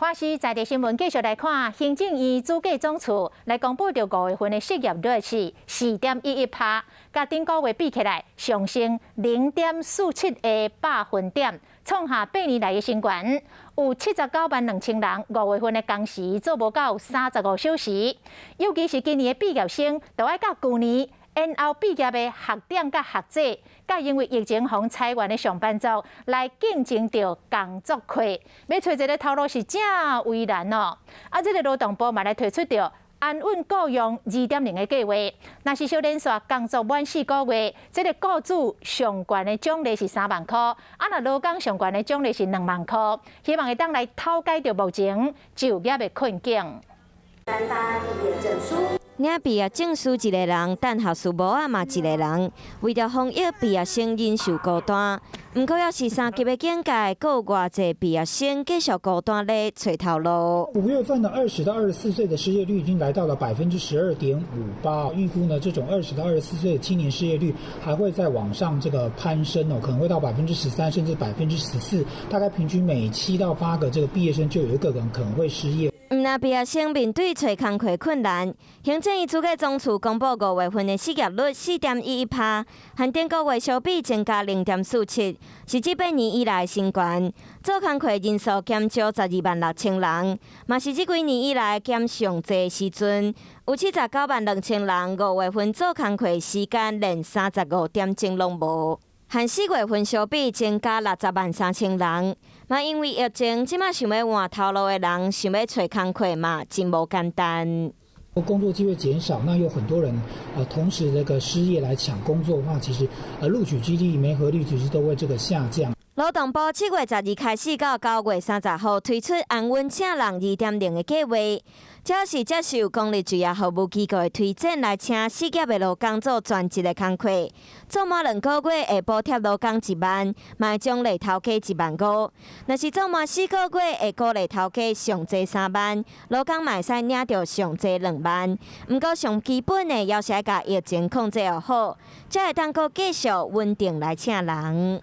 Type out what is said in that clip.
华视在地新闻继续来看，行政院主计总处来公布着5月份的失业率是4.11%，甲顶个月比起来上升0.47个百分点，创下8年来的新高。有79万2000人5月份的工时做无到35小时，尤其是今年的毕业生，都要甲旧年然后毕业的学点甲学者，甲因为疫情防裁员的上班族来竞争着工作缺，要找一个头路是正为难哦。这个劳动部嘛来推出着安稳雇用2.0的计划，若是小连续工作满4个月，这个雇主上悬的奖励是3万块，若劳工上悬的奖励是2万块，希望会当来讨解着目前就业的困境。颁发毕业证书。领毕业证书一个人，等学事无啊嘛一个人。为着防疫，毕业生人数孤单。不过，要是3级的警戒，还有偌济毕业生继续孤单咧找头路。5月份的20到24岁的失业率已经来到了12.58%，预估呢这种20到24岁的青年失业率还会再往上攀升哦，可能会到13%甚至14%，大概平均每7到8个这个毕业生就有1个人可能会失业。那毕业生面对找工课困难，行政院主计总处公布5月份的失业率4.11%，和顶个月相比增加0.47%，是这8年以来新高。做工课人数减少12万6千人，嘛是这几年以来减上济时阵。有79万2000人5月份做工课时间连35点钟拢无。和4月份相比，增加60万3千人。嘛，因为疫情，即马想要换头路的人，想要找工课嘛，真无简单。工作机会减少，那有很多人同时失业来抢工作的话，其实录取几率、媒合率其实都会下降。劳动部7月12开始到9月30号推出安稳请人2.0的计划，这是接受公立职业服务机构的推荐来请失业的劳工做全职的工课，做满2个月会补贴劳工1万，卖奖励头家1万5。若是做满4个月会鼓励头家上济3万，劳工嘛会使领到上济2万。不过上基本的要是要甲疫情控制好，才会当继续稳定来请人。